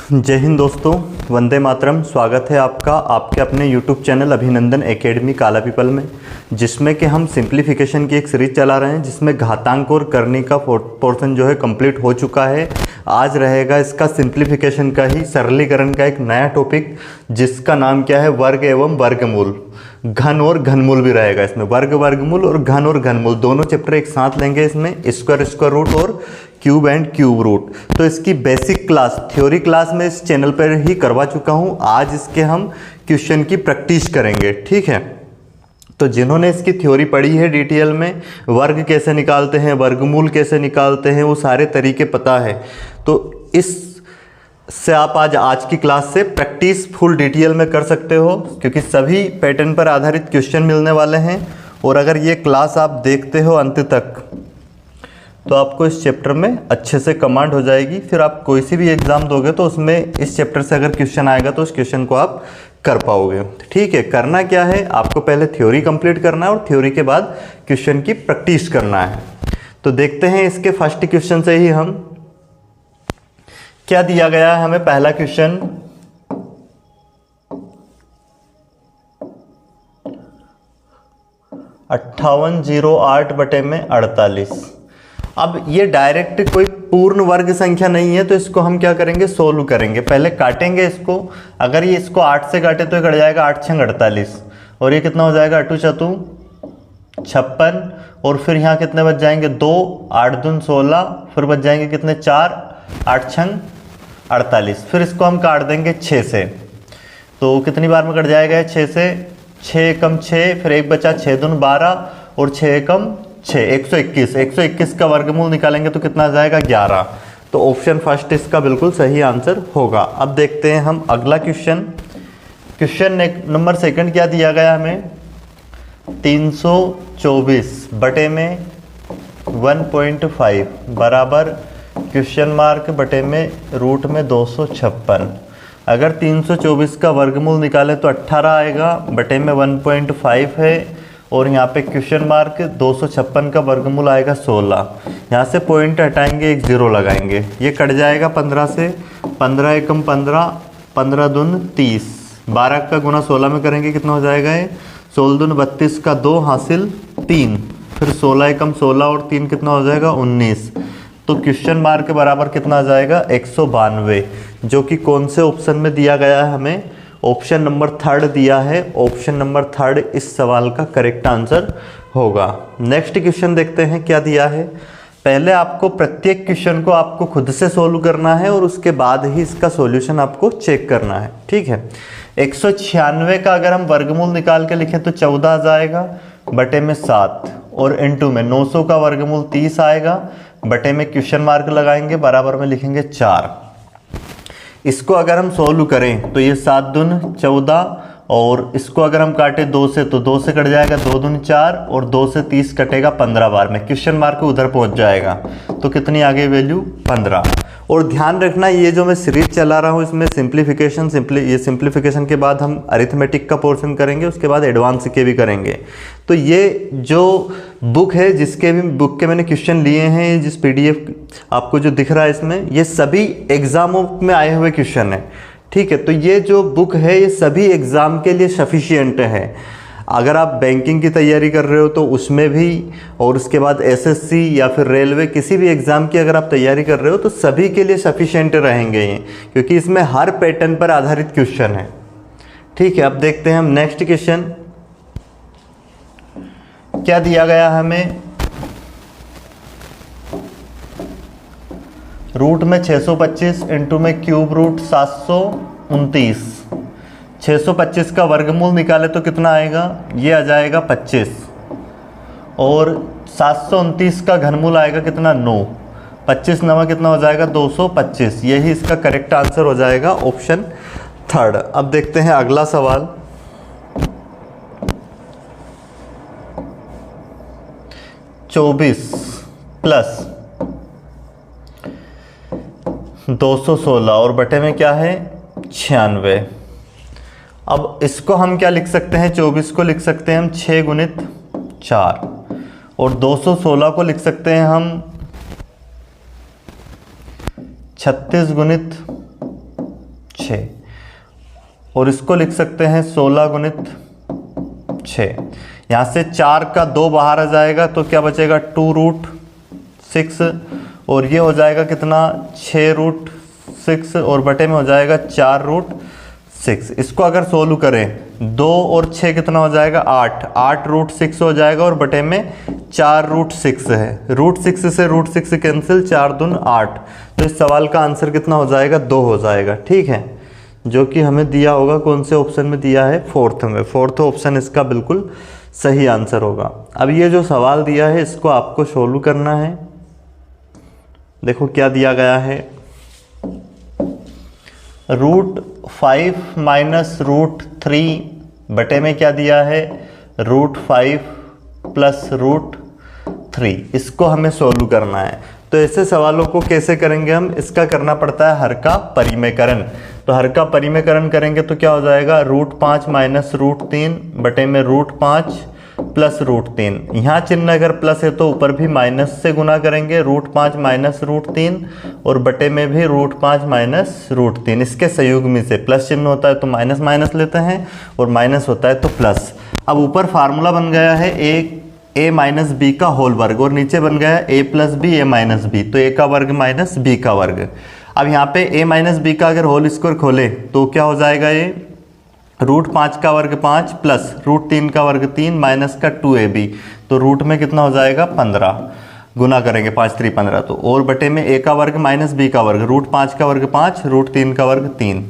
जय हिंद दोस्तों, वंदे मातरम। स्वागत है आपका आपके अपने YouTube चैनल अभिनंदन एकेडमी काला पीपल में, जिसमें कि हम सिंप्लीफिकेशन की एक सीरीज चला रहे हैं, जिसमें घातांक और करनी का पोर्शन जो है कंप्लीट हो चुका है। आज रहेगा इसका सिंप्लीफिकेशन का ही सरलीकरण का एक नया टॉपिक, जिसका नाम क्या है, वर्ग एवं वर्गमूल। घन और घनमूल भी रहेगा इसमें, वर्ग वर्गमूल और घन और घनमूल दोनों चैप्टर एक साथ लेंगे इसमें, स्क्वायर रूट और क्यूब एंड क्यूब रूट। तो इसकी बेसिक क्लास थ्योरी क्लास में इस चैनल पर ही करवा चुका हूँ। आज इसके हम क्वेश्चन की प्रैक्टिस करेंगे, ठीक है। तो जिन्होंने इसकी थ्योरी पढ़ी है डिटेल में, वर्ग कैसे निकालते हैं, वर्गमूल कैसे निकालते हैं, वो सारे तरीके पता है। तो इससे आप आज की क्लास से प्रैक्टिस फुल डिटेल में कर सकते हो, क्योंकि सभी पैटर्न पर आधारित क्वेश्चन मिलने वाले हैं। और अगर ये क्लास आप देखते हो अंत तक, तो आपको इस चैप्टर में अच्छे से कमांड हो जाएगी। फिर आप कोई सी भी एग्जाम दोगे तो उसमें इस चैप्टर से अगर क्वेश्चन आएगा तो उस क्वेश्चन को आप कर पाओगे, ठीक है। करना क्या है, आपको पहले थ्योरी कंप्लीट करना है और थ्योरी के बाद क्वेश्चन की प्रैक्टिस करना है। तो देखते हैं इसके फर्स्ट क्वेश्चन से ही हम क्या दिया गया है हमें। पहला क्वेश्चन, $5808/48। अब ये डायरेक्ट कोई पूर्ण वर्ग संख्या नहीं है, तो इसको हम क्या करेंगे, सोल्व करेंगे। पहले काटेंगे इसको। अगर ये इसको 8 से काटे तो ये कट जाएगा 8 छंग 48, और ये कितना हो जाएगा 8 चतु 56, और फिर यहाँ कितने बच जाएंगे 2, 8 दून 16, फिर बच जाएंगे कितने 4, 8 छंग 48। फिर इसको हम काट देंगे 6 से, तो कितनी बार में कट जाएगा 6 से, 6 एकम 6, फिर एक बचा 6 दून 12, और 6 एकम 6, 121 का वर्गमूल निकालेंगे तो कितना आ जाएगा 11। तो ऑप्शन फर्स्ट इसका बिल्कुल सही आंसर होगा। अब देखते हैं हम अगला क्वेश्चन। क्वेश्चन नंबर सेकंड क्या दिया गया हमें, 324 बटे में 1.5 बराबर क्वेश्चन मार्क बटे में रूट में 256। अगर 324 का वर्गमूल निकाले तो 18 आएगा, बटे में 1.5 है, और यहाँ पे क्वेश्चन मार्क 256 का वर्गमूल आएगा 16। यहाँ से पॉइंट हटाएंगे, एक जीरो लगाएंगे, ये कट जाएगा 15 से, 15 एकम 15, 15 दून 30, 12 का गुना 16 में करेंगे कितना हो जाएगा ये, 16 दून 32 का 2 हासिल 3, फिर 16 एकम 16 और 3 कितना हो जाएगा 19। तो क्वेश्चन मार्क के बराबर कितना आ जाएगा 192, जो कि कौन से ऑप्शन में दिया गया है हमें, ऑप्शन नंबर 3 दिया है। ऑप्शन नंबर 3 इस सवाल का करेक्ट आंसर होगा। नेक्स्ट क्वेश्चन देखते हैं क्या दिया है। पहले आपको प्रत्येक क्वेश्चन को आपको खुद से सोल्व करना है, और उसके बाद ही इसका सॉल्यूशन आपको चेक करना है, ठीक है। 196 का अगर हम वर्गमूल निकाल के लिखें तो 14 आ जाएगा, बटे में 7, और इनटू में 900 का वर्गमूल 30 आएगा, बटे में क्वेश्चन मार्क लगाएंगे, बराबर में लिखेंगे 4। इसको अगर हम सोल्व करें तो ये 7 दून 14, और इसको अगर हम काटे 2 से तो 2 से कट जाएगा 2 दून 4, और 2 से 30 कटेगा 15 बार में, क्वेश्चन मार्क उधर पहुंच जाएगा, तो कितनी आगे वैल्यू 15। और ध्यान रखना, ये जो मैं सीरीज चला रहा हूँ इसमें सिंप्लीफिकेशन के बाद हम अरिथमेटिक का पोर्शन करेंगे, उसके बाद एडवांस के भी करेंगे। तो ये जो बुक है, जिसके भी बुक के मैंने क्वेश्चन लिए हैं, जिस PDF आपको जो दिख रहा है इसमें, ये सभी एग्जामों में आए हुए क्वेश्चन है, ठीक है। तो ये जो बुक है ये सभी एग्जाम के लिए सफिशिएंट है। अगर आप बैंकिंग की तैयारी कर रहे हो तो उसमें भी, और उसके बाद SSC या फिर रेलवे किसी भी एग्ज़ाम की अगर आप तैयारी कर रहे हो तो सभी के लिए सफिशिएंट रहेंगे ये, क्योंकि इसमें हर पैटर्न पर आधारित क्वेश्चन है, ठीक है। अब देखते हैं हम नेक्स्ट क्वेश्चन क्या दिया गया हमें। रूट में 625 इंटू में क्यूब रूट 729। 625 का वर्गमूल निकाले तो कितना आएगा, ये आ जाएगा 25, और 729 का घनमूल आएगा कितना 9, 25 नवा कितना हो जाएगा 225। यही इसका करेक्ट आंसर हो जाएगा, ऑप्शन 3। अब देखते हैं अगला सवाल। चौबीस प्लस 216 और बटे में क्या है 96। अब इसको हम क्या लिख सकते हैं, 24 को लिख सकते हैं हम 6 गुणित 4, और 216 को लिख सकते हैं हम 36 गुणित 6 और इसको लिख सकते हैं 16 गुणित 6। यहाँ से 4 का 2 बाहर आ जाएगा तो क्या बचेगा 2√6 और ये हो जाएगा कितना 6√6 और बटे में हो जाएगा 4√6। इसको अगर सोल्व करें 2 और 6 कितना हो जाएगा 8√6 हो जाएगा और बटे में 4√6 है। √6 से √6 कैंसिल, 4 दून 8। तो इस सवाल का आंसर कितना हो जाएगा 2 हो जाएगा। ठीक है, जो कि हमें दिया होगा कौन से ऑप्शन में दिया है, फोर्थ में। फोर्थ ऑप्शन इसका बिल्कुल सही आंसर होगा। अब ये जो सवाल दिया है इसको आपको सोल्व करना है। देखो क्या दिया गया है, √5 माइनस √3 बटे में क्या दिया है √5 प्लस √3। इसको हमें सोल्व करना है। तो ऐसे सवालों को कैसे करेंगे हम, इसका करना पड़ता है हर का परिमेयकरण। तो हर का परिमेयकरण करेंगे तो क्या हो जाएगा √5 माइनस √3 बटे में √5 प्लस √3। यहाँ चिन्ह अगर प्लस है तो ऊपर भी माइनस से गुना करेंगे, √5 माइनस √3 और बटे में भी √5 माइनस √3। इसके संयुग्मी से प्लस चिन्ह होता है तो माइनस माइनस लेते हैं और माइनस होता है तो प्लस। अब ऊपर फार्मूला बन गया है a माइनस बी का होल वर्ग और नीचे बन गया a plus B a minus B, तो a का वर्ग माइनस b का वर्ग। अब यहाँ पे a माइनस बी का अगर होल स्क्वायर खोले तो क्या हो जाएगा, ये √5 का वर्ग 5 प्लस √3 का वर्ग 3 माइनस का 2ab, तो रूट में कितना हो जाएगा 15। गुना करेंगे 5 3 15, तो और बटे में a का वर्ग माइनस b का वर्ग, √5 का वर्ग 5 √3 का वर्ग 3,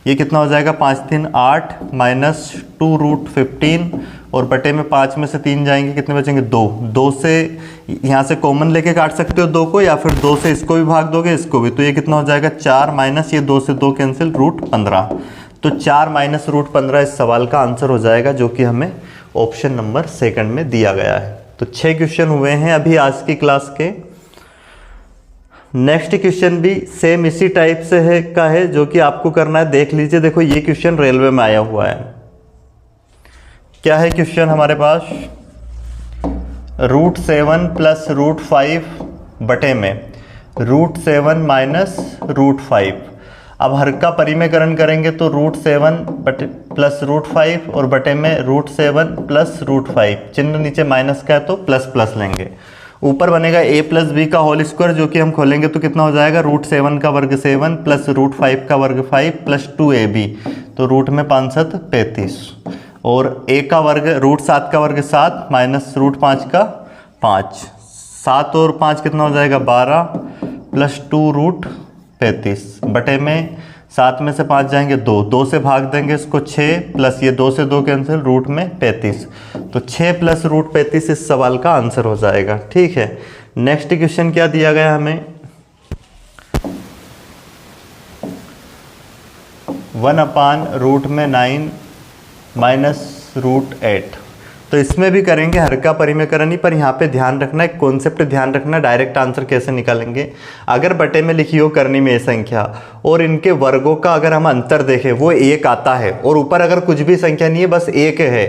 ये कितना हो जाएगा 5 3 8 माइनस 2√15 और बटे में 5 में से 3 जाएंगे, कितने बचेंगे 2 से यहाँ से कॉमन लेके काट सकते हो 2 को, या फिर 2 से इसको भी भाग दोगे इसको भी, तो ये कितना हो जाएगा 4 माइनस ये 2 से 2 कैंसिल √15। तो 4 माइनस √15 इस सवाल का आंसर हो जाएगा, जो कि हमें ऑप्शन नंबर 2 में दिया गया है। तो 6 क्वेश्चन हुए हैं अभी आज की क्लास के। नेक्स्ट क्वेश्चन भी सेम इसी टाइप से है जो कि आपको करना है, देख लीजिए। देखो ये क्वेश्चन रेलवे में आया हुआ है। क्या है क्वेश्चन हमारे पास, √7 प्लस √5 बटे में √7 माइनस √5। अब हर का परिमेयकरण करेंगे तो √7 प्लस √5 और बटे में √7 प्लस √5, चिन्ह नीचे माइनस का है तो प्लस प्लस लेंगे। ऊपर बनेगा a प्लस बी का होल स्क्वायर, जो कि हम खोलेंगे तो कितना हो जाएगा √7 का वर्ग 7 प्लस √5 का वर्ग 5 प्लस 2ab, तो रूट में 5 7 35 और a का वर्ग √7 का वर्ग 7 माइनस √5 का 5, 7 और 5 कितना हो जाएगा 12 प्लस 2√35 बटे में 7 में से 5 जाएंगे 2 से भाग देंगे इसको 6 प्लस ये 2 से 2 कैंसिल, रूट में 35, तो 6 प्लस √35 इस सवाल का आंसर हो जाएगा। ठीक है, नेक्स्ट क्वेश्चन क्या दिया गया हमें, 1/√9 माइनस √8। तो इसमें भी करेंगे हर का परिमेयकरण ही, पर यहाँ पे ध्यान रखना, एक कॉन्सेप्ट ध्यान रखना, डायरेक्ट आंसर कैसे निकालेंगे। अगर बटे में लिखी हो करनी में संख्या और इनके वर्गों का अगर हम अंतर देखें वो 1 आता है और ऊपर अगर कुछ भी संख्या नहीं है बस 1 है,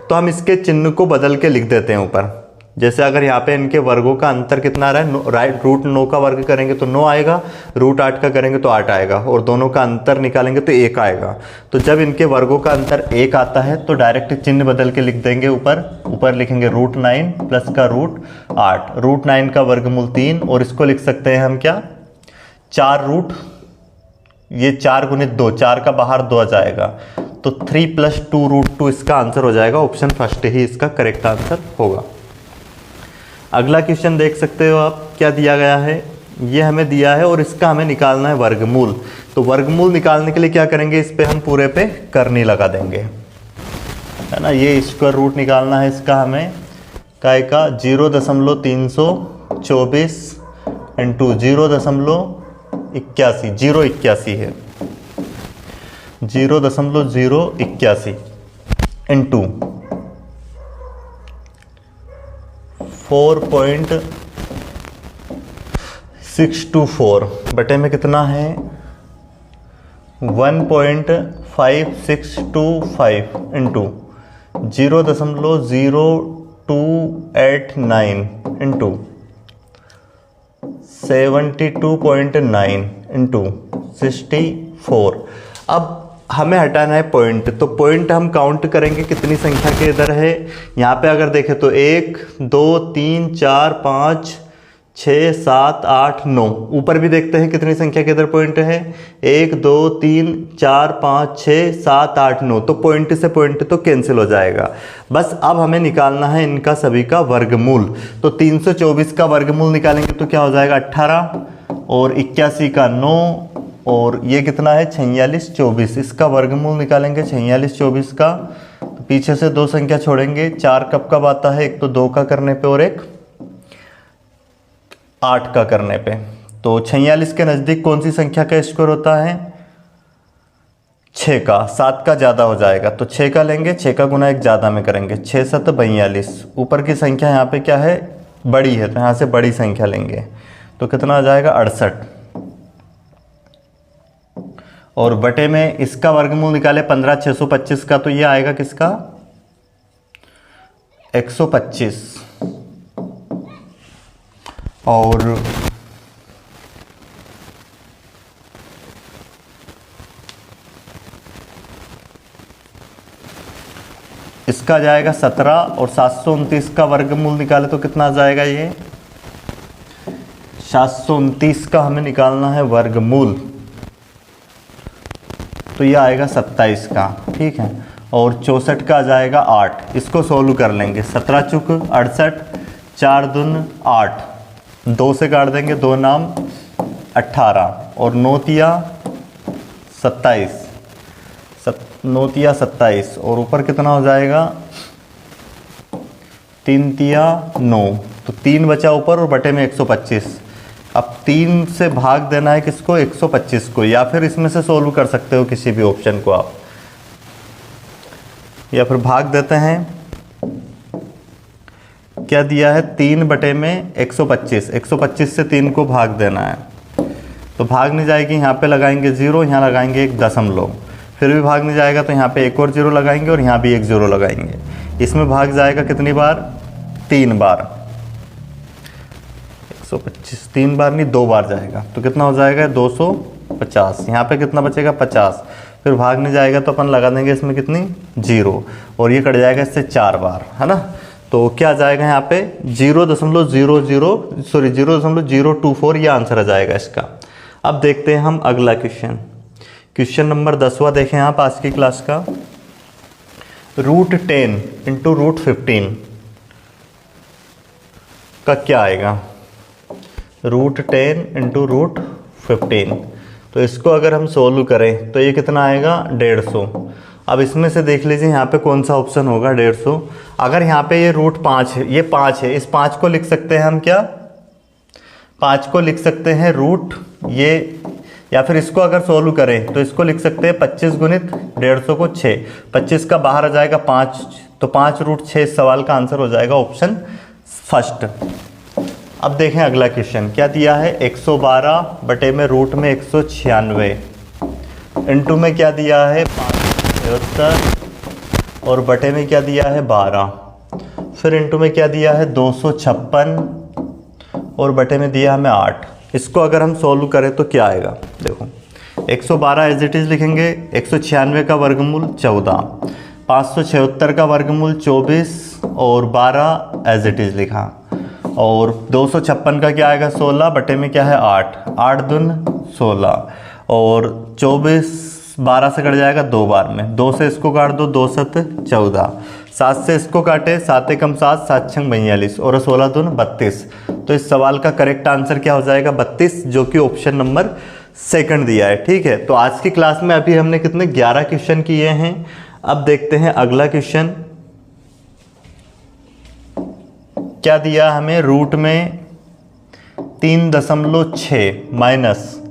तो हम इसके चिन्ह को बदल के लिख देते हैं ऊपर। जैसे अगर यहाँ पे इनके वर्गों का अंतर कितना आ रहा है, राइट √9 का वर्ग करेंगे तो 9 आएगा, √8 का करेंगे तो 8 आएगा और दोनों का अंतर निकालेंगे तो 1 आएगा। तो जब इनके वर्गों का अंतर 1 आता है तो डायरेक्ट चिन्ह बदल के लिख देंगे ऊपर लिखेंगे √9 प्लस का √8, √9 का वर्गमूल 3 और इसको लिख सकते हैं हम क्या 4 ये 4 गुणित 2, 4 का बाहर 2 आ जाएगा, तो 3 प्लस 2√2 इसका आंसर हो जाएगा। ऑप्शन फर्स्ट ही इसका करेक्ट आंसर होगा। अगला क्वेश्चन देख सकते हो आप, क्या दिया गया है, ये हमें दिया है और इसका हमें निकालना है वर्गमूल। तो वर्गमूल निकालने के लिए क्या करेंगे, इस पे हम पूरे पे करनी लगा देंगे, है ना। ये स्क्वायर रूट निकालना है इसका हमें, काय का 0.324 इंटू 0.81, 081 है, 0.081 इंटू 4.624 बटे में कितना है 1.5625 इंटू 0.0289 इंटू 72.9 इंटू 64। अब हमें हटाना है पॉइंट, तो पॉइंट हम काउंट करेंगे कितनी संख्या के इधर है। यहाँ पे अगर देखें तो 1 2 3 4 5 6 7 8 9, ऊपर भी देखते हैं कितनी संख्या के इधर पॉइंट है, 1 2 3 4 5 6 7 8 9, तो पॉइंट से पॉइंट तो कैंसिल हो जाएगा। बस अब हमें निकालना है इनका सभी का वर्गमूल। तो 324 का वर्गमूल निकालेंगे तो क्या हो जाएगा 18, और 81 का 9, और ये कितना है 46 24, इसका वर्गमूल निकालेंगे 46 24 का। तो पीछे से 2 संख्या छोड़ेंगे, 4 कब कब आता है, एक तो 2 का करने पे और एक 8 का करने पे। तो 46 के नज़दीक कौन सी संख्या का स्क्वायर होता है, 6 का, 7 का ज़्यादा हो जाएगा तो 6 का लेंगे, 6 का गुना एक ज़्यादा में करेंगे, 6 7 42। ऊपर की संख्या यहाँ पे क्या है बड़ी है, तो यहाँ से बड़ी संख्या लेंगे तो कितना आ जाएगा 68, और बटे में इसका वर्गमूल निकाले 15 625 का, तो ये आएगा किसका 125, और इसका जाएगा 17, और 729 का वर्गमूल निकाले तो कितना आ जाएगा, ये 729 का हमें निकालना है वर्गमूल, तो ये आएगा 27 का, ठीक है। और 64 का आ जाएगा 8, इसको सोल्व कर लेंगे, 17 चुक 68, 4 दून 8, 2 से काट देंगे, 2 नाम 18, और 9 तिया 27, 9 तिया 27, और ऊपर कितना हो जाएगा 3 तिया 9, तो 3 बचा ऊपर और बटे में 125। अब 3 से भाग देना है किसको 125 को, या फिर इसमें से सोल्व कर सकते हो किसी भी ऑप्शन को आप, या फिर भाग देते हैं। क्या दिया है 3 बटे में 125, 125 से 3 को भाग देना है, तो भाग नहीं जाएगी, यहाँ पे लगाएंगे 0, यहाँ लगाएंगे 1 दशमलव, फिर भी भाग नहीं जाएगा तो यहाँ पे एक और 0 लगाएंगे और यहाँ भी 1 0 लगाएंगे। इसमें भाग जाएगा कितनी बार 3 बार, 125 3 बार नहीं 2 बार जाएगा, तो कितना हो जाएगा 250, यहाँ पे कितना बचेगा 50, फिर भाग नहीं जाएगा तो अपन लगा देंगे इसमें कितनी 0, और ये कट जाएगा इससे 4 बार, है ना। तो क्या आ जाएगा यहाँ पे 0.024, ये आंसर आ जाएगा इसका। अब देखते हैं हम अगला क्वेश्चन, क्वेश्चन नंबर 10वां देखें आप आज की क्लास का। √10 इंटू √15 का क्या आएगा, √10 इंटू √15, तो इसको अगर हम सोल्व करें तो ये कितना आएगा 150। अब इसमें से देख लीजिए यहाँ पे कौन सा ऑप्शन होगा 150। अगर यहाँ पे ये √5 है, ये 5 है, इस 5 को लिख सकते हैं हम क्या 5 को लिख सकते हैं रूट ये, या फिर इसको अगर सोल्व करें तो इसको लिख सकते हैं 25 गुणित 150 को 6, 25 का बाहर आ जाएगा 5, तो 5√6 इस सवाल का आंसर हो जाएगा ऑप्शन फर्स्ट। अब देखें अगला क्वेश्चन क्या दिया है, 112 बटे में रूट में 196, इंटू में क्या दिया है 577, और बटे में क्या दिया है 12, फिर इंटू में क्या दिया है 256, और बटे में दिया हमें 8। इसको अगर हम सोल्व करें तो क्या आएगा, देखो 112 एज इट इज़ लिखेंगे, 196 का वर्गमूल 14, 576 का वर्गमूल 24, और 12 एज इट इज़ लिखा, और 256 का क्या आएगा 16 बटे में क्या है 8, 8 दून 16, और 24 12 से कट जाएगा 2 बार में, 2 से इसको काट दो 2 7 14, 7 से इसको काटे 7 एकम 7, 7 छंग 42, और 16 दून 32। तो इस सवाल का करेक्ट आंसर क्या हो जाएगा 32, जो कि ऑप्शन नंबर सेकंड दिया है। ठीक है, तो आज की क्लास में अभी हमने कितने 11 क्वेश्चन किए हैं। अब देखते हैं अगला क्वेश्चन क्या दिया हमें, रूट में 3.6 माइनस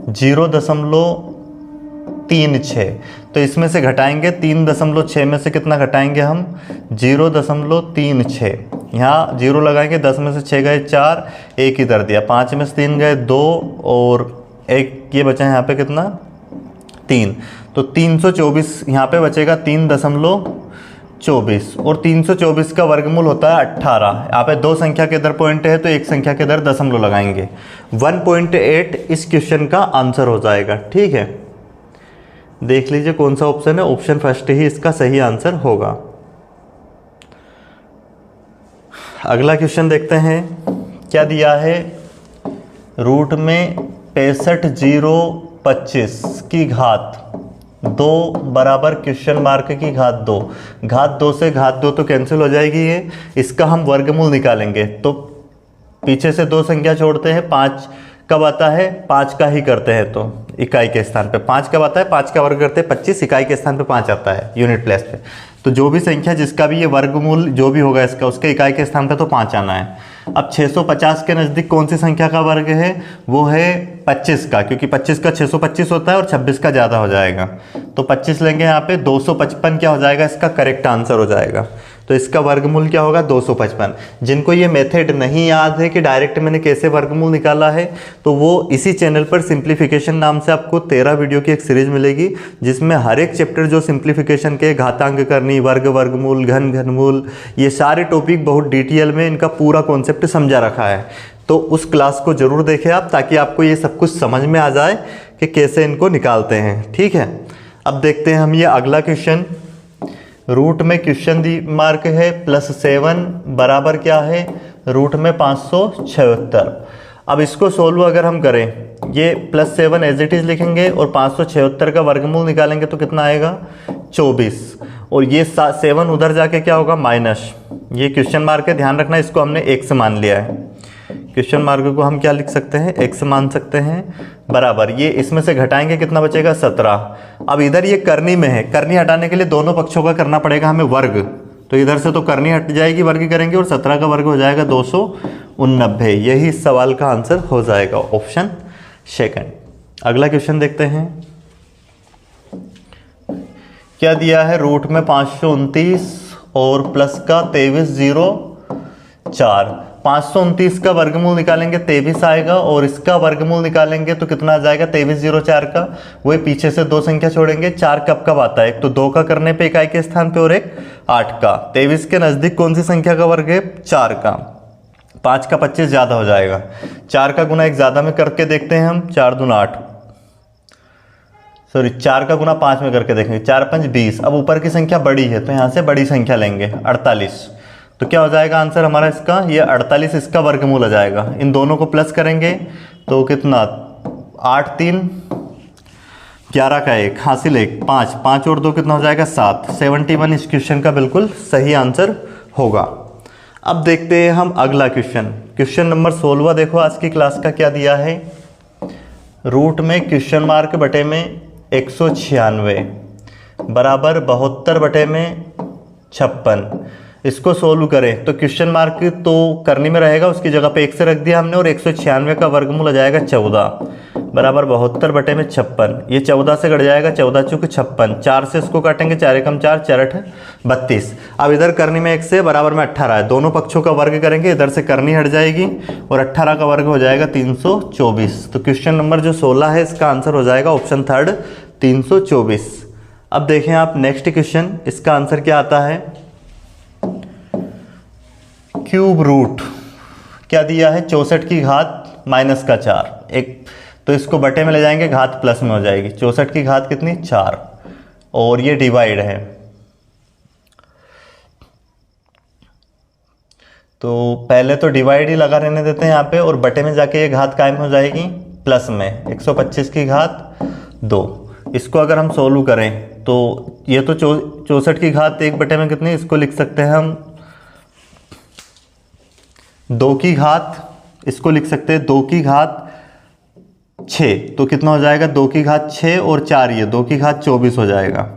0.36, तो इसमें से घटाएंगे 3.6 में से कितना घटाएंगे हम 0.36, यहाँ 0 लगाएंगे, 10 में से 6 गए 4, 1 इधर दिया, 5 में से 3 गए 2, और 1 ये बचा यहाँ पे कितना 3, तो 324 यहाँ पे बचेगा 3.24, और 324 का वर्गमूल होता है 18। यहाँ पे 2 संख्या के इधर पॉइंट है तो एक संख्या के इधर दशमलव लगाएंगे, 1.8 इस क्वेश्चन का आंसर हो जाएगा। ठीक है, देख लीजिए कौन सा ऑप्शन है, ऑप्शन फर्स्ट ही इसका सही आंसर होगा। अगला क्वेश्चन देखते हैं क्या दिया है। रूट में 65,025 की घात 2 बराबर क्वेश्चन मार्क की घात 2। घात 2 से घात 2 तो कैंसिल हो जाएगी ये, इसका हम वर्गमूल निकालेंगे तो पीछे से 2 संख्या छोड़ते हैं, 5 कब आता है, 5 का ही करते हैं तो इकाई के स्थान पे 5 कब आता है, 5 का वर्ग करते हैं 25, इकाई के स्थान पे 5 आता है यूनिट प्लेस पे। तो जो भी संख्या जिसका भी ये वर्गमूल जो भी होगा इसका, उसके इकाई के स्थान पे तो 5 आना है। अब 650 के नज़दीक कौन सी संख्या का वर्ग है, वो है 25 का, क्योंकि 25 का 625 होता है और 26 का ज़्यादा हो जाएगा तो 25 लेंगे यहाँ पे। 255 क्या हो जाएगा, इसका करेक्ट आंसर हो जाएगा। तो इसका वर्गमूल क्या होगा, 255। जिनको ये मेथड नहीं याद है कि डायरेक्ट मैंने कैसे वर्गमूल निकाला है, तो वो इसी चैनल पर सिंप्लीफिकेशन नाम से आपको 13 वीडियो की एक सीरीज मिलेगी, जिसमें हर एक चैप्टर जो सिंप्लीफिकेशन के, घातांक करनी, वर्ग वर्गमूल, घन घनमूल, ये सारे टॉपिक बहुत डिटेल में इनका पूरा कॉन्सेप्ट समझा रखा है। तो उस क्लास को जरूर देखें आप, ताकि आपको ये सब कुछ समझ में आ जाए कि कैसे इनको निकालते हैं। ठीक है, अब देखते हैं हम ये अगला क्वेश्चन। रूट में क्वेश्चन दी मार्क है +7 बराबर क्या है, रूट में 576। अब इसको सोल्व अगर हम करें, ये +7 एज इट इज़ लिखेंगे और 576 का वर्गमूल निकालेंगे तो कितना आएगा, 24। और ये 7 उधर जाके क्या होगा, माइनस। ये क्वेश्चन मार्क है, ध्यान रखना, इसको हमने x मान लिया है। क्वेश्चन मार्क को हम क्या लिख सकते हैं, x मान सकते हैं, बराबर ये इसमें से घटाएंगे कितना बचेगा, 17। अब इधर ये करनी में है, करनी हटाने के लिए दोनों पक्षों का करना पड़ेगा हमें वर्ग, तो इधर से तो करनी हट जाएगी, वर्ग करेंगे और 17 का वर्ग हो जाएगा 289। यही इस सवाल का आंसर हो जाएगा, ऑप्शन सेकंड। अगला क्वेश्चन देखते हैं क्या दिया है। रूट में 529 और प्लस का 2304। 529 का वर्गमूल निकालेंगे 23 आएगा और इसका वर्गमूल निकालेंगे तो कितना आ जाएगा, 2304 का। वही पीछे से 2 संख्या छोड़ेंगे, 4 कब कब आता है, एक तो 2 का करने पे इकाई के स्थान पे और एक 8 का। 23 के नज़दीक कौन सी संख्या का वर्ग है, 4 का। 5 का 25 ज़्यादा हो जाएगा, 4 का गुना एक ज़्यादा में करके देखते हैं हम, 4 दूना 8, सॉरी 4 का गुना 5 में करके देखेंगे, 4 5 20। अब ऊपर की संख्या बड़ी है तो यहाँ से बड़ी संख्या लेंगे, 48। तो क्या हो जाएगा आंसर हमारा इसका, ये 48 इसका वर्गमूल आ जाएगा। इन दोनों को प्लस करेंगे तो कितना, 8 3 11 का 1 हासिल 1 5 5 और 2 कितना हो जाएगा, 7। 71 इस क्वेश्चन का बिल्कुल सही आंसर होगा। अब देखते हैं हम अगला क्वेश्चन, क्वेश्चन नंबर 16। देखो आज की क्लास का क्या दिया है। रूट में क्वेश्चन मार्क बटे में 196 बराबर 72 बटे में 56। इसको सोल्व करें तो क्वेश्चन मार्क तो करनी में रहेगा, उसकी जगह पे 1 से रख दिया हमने, और 196 का वर्गमूल आ जाएगा 14 बराबर 72 बटे में 56। ये 14 से कट जाएगा, 14 चूँकि 56, 4 से इसको काटेंगे, 4 एकम 4 4 8 32। अब इधर करनी में 1 से बराबर में 18 है, दोनों पक्षों का वर्ग करेंगे, इधर से करनी हट जाएगी और 18 का वर्ग हो जाएगा 324। तो क्वेश्चन नंबर जो 16 है इसका आंसर हो जाएगा ऑप्शन थर्ड 324। अब देखें आप नेक्स्ट क्वेश्चन, इसका आंसर क्या आता है। क्यूब रूट क्या दिया है, 64 की घात माइनस का 4। एक तो इसको बटे में ले जाएंगे, घात प्लस में हो जाएगी। 64 की घात कितनी, 4, और ये डिवाइड है तो पहले तो डिवाइड ही लगा रहने देते हैं यहाँ पे, और बटे में जाके ये घात कायम हो जाएगी प्लस में। 125 की घात 2। इसको अगर हम सोल्व करें तो ये तो 64 की घात 1 बटे में कितनी, इसको लिख सकते हैं हम 2 की घात, इसको लिख सकते हैं 2 की घात 6। तो कितना हो जाएगा, 2 की घात 6 और 4, ये 2 की घात 24 हो जाएगा।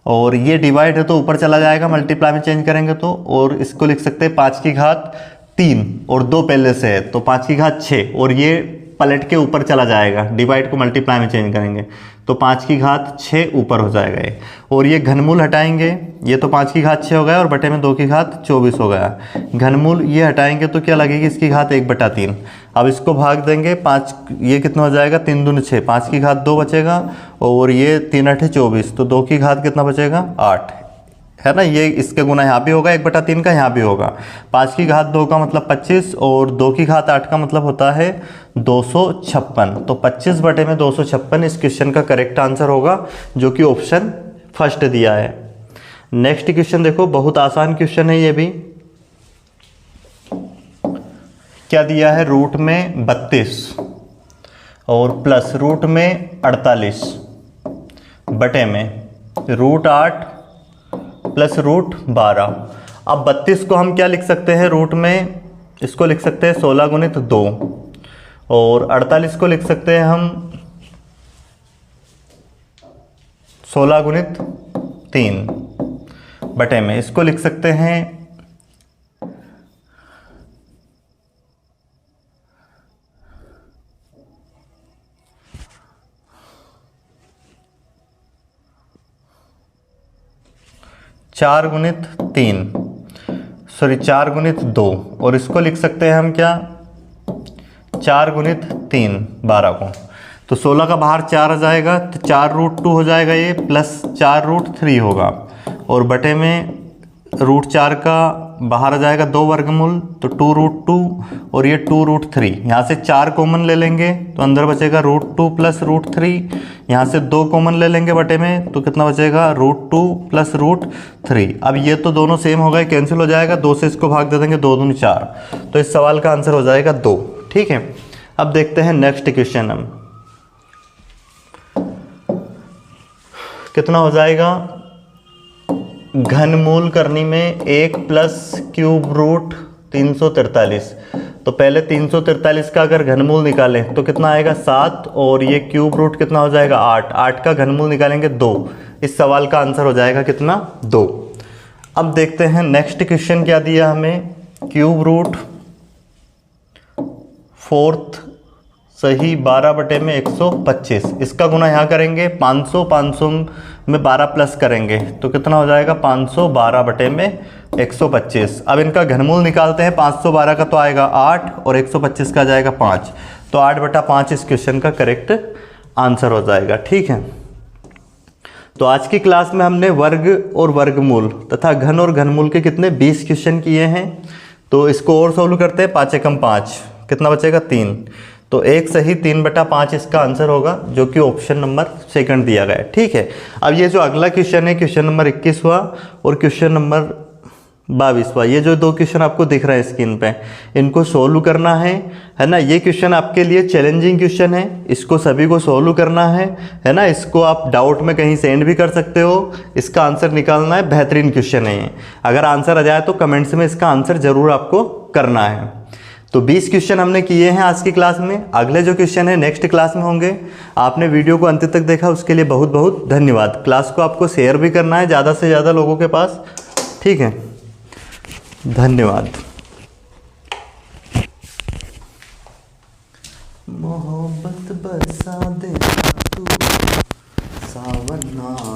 और ये डिवाइड है तो ऊपर चला जाएगा, मल्टीप्लाई में चेंज करेंगे तो, और इसको लिख सकते हैं 5 की घात 3 और 2 पहले से है तो 5 की घात 6, और ये पलट के ऊपर चला जाएगा, डिवाइड को मल्टीप्लाई में चेंज करेंगे तो 5 की घात 6 ऊपर हो जाएगा ये। और ये घनमूल हटाएंगे, ये तो 5 की घात 6 हो गया और बटे में 2 की घात 24 हो गया। घनमूल ये हटाएंगे तो क्या लगेगी, इसकी घात 1/3। अब इसको भाग देंगे 5, ये कितना हो जाएगा, 3 दूनी 6, 5 की घात 2 बचेगा, और ये 3 8 24, तो 2 की घात कितना बचेगा, 8 है ना, ये इसके गुना यहाँ भी होगा 1/3 का, यहाँ भी होगा। 5 की घात 2 का मतलब 25 और 2 की घात 8 का मतलब होता है 256। तो 25/256 इस क्वेश्चन का करेक्ट आंसर होगा, जो कि ऑप्शन फर्स्ट दिया है। नेक्स्ट क्वेश्चन देखो, बहुत आसान क्वेश्चन है ये भी। क्या दिया है, रूट में 32 और प्लस रूट में 48 बटे में रूट 8 प्लस रूट 12। अब 32 को हम क्या लिख सकते हैं, रूट में इसको लिख सकते हैं 16 गुणित 2 और 48 को लिख सकते हैं हम 16 गुणित 3 बटे में इसको लिख सकते हैं 4 गुणित 3, सॉरी 4 गुणित 2 और इसको लिख सकते हैं हम क्या 4 गुणित 3 12 को। तो 16 का बाहर 4 आ जाएगा तो 4√2 हो जाएगा ये, प्लस 4√3 होगा और बटे में √4 का बाहर आ जाएगा 2 वर्गमूल तो 2√2 और ये 2√3। यहाँ से 4 कॉमन ले लेंगे तो अंदर बचेगा √2 प्लस √3। यहाँ से 2 कॉमन ले लेंगे बटे में तो कितना बचेगा √2 प्लस √3। अब ये तो दोनों सेम हो गए, कैंसिल हो जाएगा, 2 से इसको भाग दे देंगे, 2 दूनी 4। तो इस सवाल का आंसर हो जाएगा 2। ठीक है, अब देखते हैं नेक्स्ट क्वेश्चन। हम कितना हो जाएगा, घनमूल करनी में 1 प्लस क्यूब रूट 343। तो पहले 343 का अगर घनमूल निकालें तो कितना आएगा 7 और ये क्यूब रूट कितना हो जाएगा 8। 8 का घनमूल निकालेंगे 2। इस सवाल का आंसर हो जाएगा कितना 2। अब देखते हैं नेक्स्ट क्वेश्चन क्या दिया हमें, क्यूब रूट 4 सही 12 बटे में 125। इसका गुना यहाँ करेंगे 500 में 12 प्लस करेंगे तो कितना हो जाएगा 512 बटे में 125। अब इनका घनमूल निकालते हैं, 512 का तो आएगा 8 और 125 का जाएगा 5। तो 8/5 इस क्वेश्चन का करेक्ट आंसर हो जाएगा। ठीक है, तो आज की क्लास में हमने वर्ग और वर्गमूल तथा घन और घनमूल के कितने 20 क्वेश्चन किए हैं। तो इसको और सॉल्व करते हैं, 5 एकम 5 कितना बचेगा 3। तो 1 सही 3/5 इसका आंसर होगा, जो कि ऑप्शन नंबर 2 दिया गया है। ठीक है, अब ये जो अगला क्वेश्चन है क्वेश्चन नंबर 21वां और क्वेश्चन नंबर 22वां, ये जो 2 क्वेश्चन आपको दिख रहा है स्क्रीन पे, इनको सोल्व करना है ना। ये क्वेश्चन आपके लिए चैलेंजिंग क्वेश्चन है, इसको सभी को सोल्व करना है ना। इसको आप डाउट में कहीं सेंड भी कर सकते हो, इसका आंसर निकालना है। बेहतरीन क्वेश्चन है ये, अगर आंसर आ जाए तो कमेंट्स में इसका आंसर जरूर आपको करना है। तो 20 क्वेश्चन हमने किए हैं आज की क्लास में। अगले जो क्वेश्चन है नेक्स्ट क्लास में होंगे। आपने वीडियो को अंत तक देखा उसके लिए बहुत बहुत धन्यवाद। क्लास को आपको शेयर भी करना है ज़्यादा से ज़्यादा लोगों के पास। ठीक है, धन्यवाद। मोहब्बत बरसा दे तू सावन ना